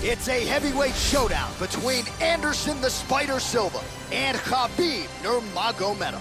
It's a heavyweight showdown between Anderson the Spider Silva and Khabib Nurmagomedov.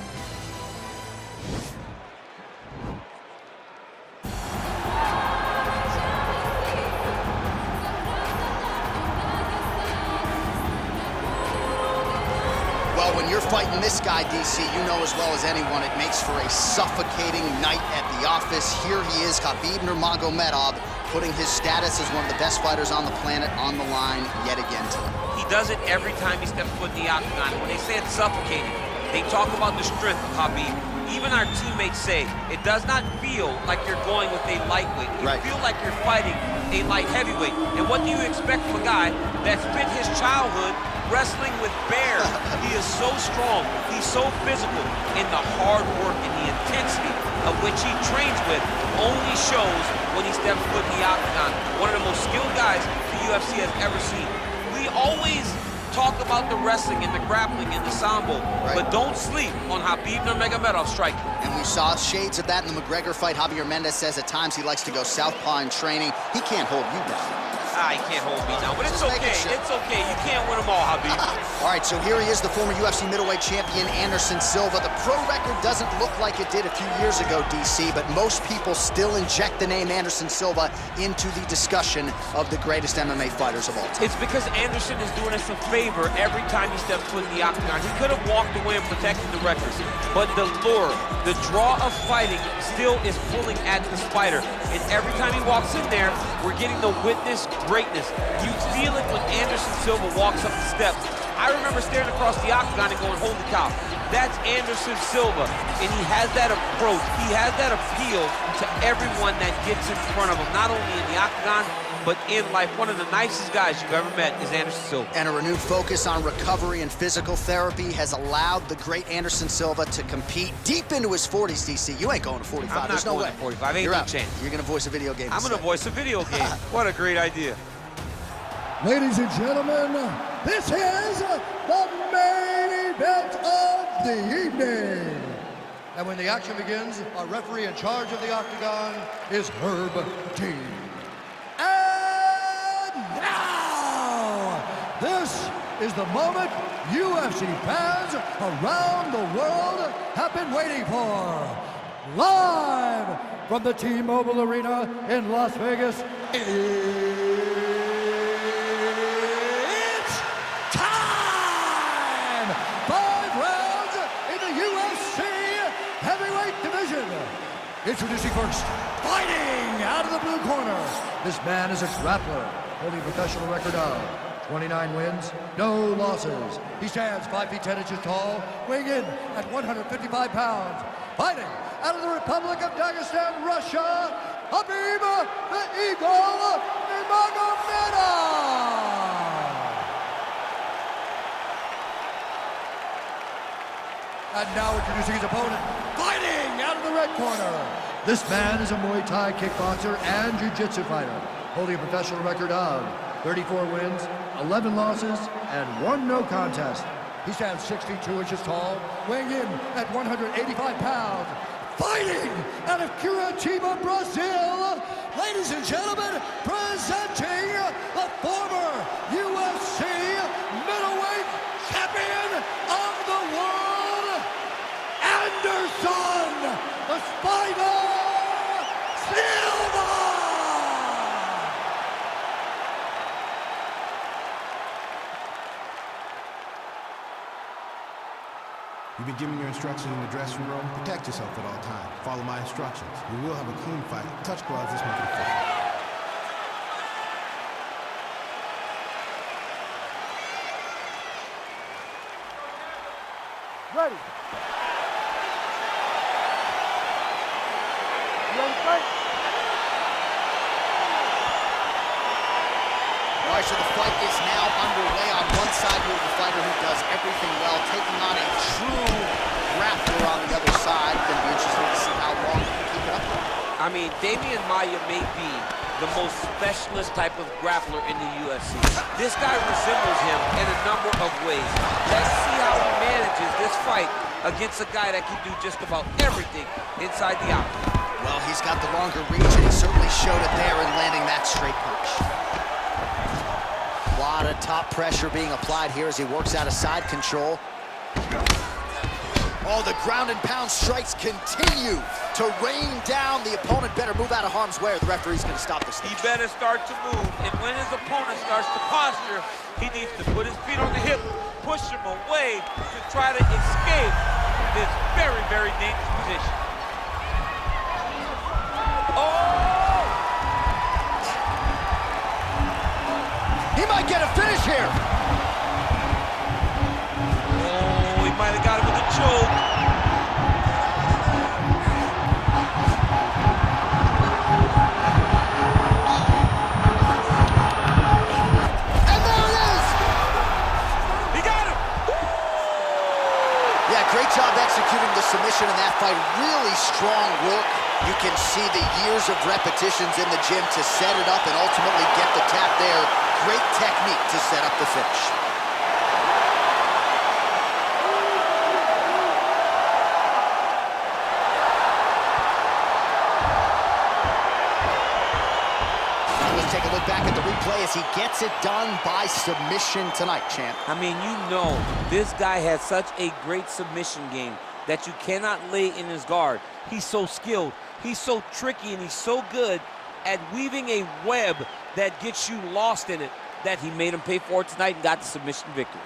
Well, when you're fighting this guy, DC, you know as well as anyone, it makes for a suffocating night at the office. Here he is, Khabib Nurmagomedov, putting his status as one of the best fighters on the planet on the line yet again tonight. He does it every time he steps foot in the octagon. When they say it's suffocating, they talk about the strength of Khabib. Even our teammates say it does not feel like you're going with a lightweight. You feel like you're fighting a light heavyweight. And what do you expect from a guy that spent his childhood wrestling with bears? He is so strong, he's so physical, and the hard work and the intensity of which he trains with only shows when he steps foot in the octagon. One of the most skilled guys the UFC has ever seen. We always talk about the wrestling and the grappling and the sambo, but don't sleep on Khabib Nurmagomedov's striking. And we saw shades of that in the McGregor fight. Javier Mendez says at times he likes to go southpaw in training. He can't hold you down. He can't hold me down, but it's okay. It's okay. You can't win them all, Khabib. All right, so here he is, the former UFC middleweight champion, Anderson Silva. The pro record doesn't look like it did a few years ago, DC, but most people still inject the name Anderson Silva into the discussion of the greatest MMA fighters of all time. It's because Anderson is doing us a favor every time he steps foot in the octagon. He could have walked away and protected the records, but the lure, the draw of fighting still is pulling at the Spider. And every time he walks in there, we're getting to witness greatness. You feel it when Anderson Silva walks up the steps. I remember staring across the octagon and going, holy cow, that's Anderson Silva. And he has that approach, he has that appeal to everyone that gets in front of him, not only in the octagon, but in life. One of the nicest guys you've ever met is Anderson Silva. And a renewed focus on recovery and physical therapy has allowed the great Anderson Silva to compete deep into his 40s, DC. You ain't going to 45. There's no way. 45. Ain't no chance. You're going to voice a video game. I'm going to voice a video game. What a great idea. Ladies and gentlemen, this is the main event of the evening. And when the action begins, our referee in charge of the octagon is Herb T. And now, this is the moment UFC fans around the world have been waiting for. Live from the T-Mobile Arena in Las Vegas, it's time! 5 rounds in the UFC heavyweight division. Introducing first, fighting out of the blue corner. This man is a grappler, holding a professional record of 29 wins, no losses. He stands 5 feet 10 inches tall, weighing in at 155 pounds. Fighting out of the Republic of Dagestan, Russia, Khabib the Eagle Nurmagomedov. And now introducing his opponent, fighting out of the red corner. This man is a Muay Thai kickboxer and jiu-jitsu fighter, holding a professional record of 34 wins, 11 losses, and 1 no contest. He stands 62 inches tall, weighing in at 185 pounds. Fighting out of Curitiba, Brazil, ladies and gentlemen, presenting the former UFC middleweight champion of the world, Anderson the Spider Silva! You've been given your instructions in the dressing room. Protect yourself at all times. Follow my instructions. We will have a clean fight. Touch gloves, this make it fair. Ready. Ready, fight. All right, so the fight is now underway. On one side, you have the fighter who does everything well, taking on a true grappler on the other side. It's going to be interesting to see how long he can keep it up. I mean, Damian Maia may be the most specialist type of grappler in the UFC. This guy resembles him in a number of ways. Let's see how he manages this fight against a guy that can do just about everything inside the octagon. Well, he's got the longer reach, and he certainly showed it there in landing that straight punch. top pressure being applied here as he works out of side control. Oh, the ground and pound strikes continue to rain down. The opponent better move out of harm's way or the referee's going to stop this. He better start to move, and when his opponent starts to posture, he needs to put his feet on the hip, push him away to try to escape this very, very dangerous position. Oh! He might get a finish here. Oh, he might have got him with a choke. And there it is! He got him! Yeah, great job executing the submission in that fight. Really strong work. You can see the years of repetitions in the gym to set it up and ultimately get the tap there. Great technique to set up the finish. Let's take a look back at the replay as he gets it done by submission tonight, champ. I mean, you know, this guy has such a great submission game that you cannot lay in his guard. He's so skilled, he's so tricky, and he's so good at weaving a web that gets you lost in it that he made him pay for it tonight and got the submission victory.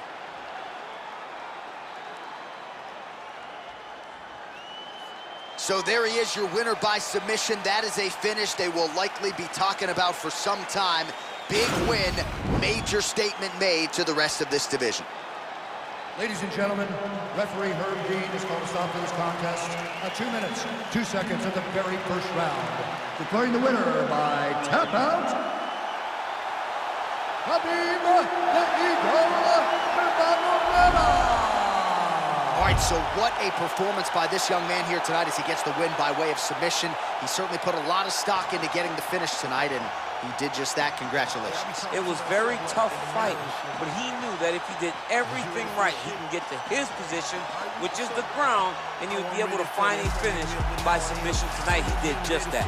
So there he is, your winner by submission. That is a finish they will likely be talking about for some time. Big win, major statement made to the rest of this division. Ladies and gentlemen, referee Herb Dean has called a stop to this contest at 2 minutes, 2 seconds of the very first round. Declaring the winner by tap out, Khabib the Eagle Nurmagomedov. All right, so what a performance by this young man here tonight as he gets the win by way of submission. He certainly put a lot of stock into getting the finish tonight, and he did just that. Congratulations. It was a very tough fight, but he knew that if he did everything right, he can get to his position, which is the ground, and he would be able to find a finish by submission tonight. He did just that.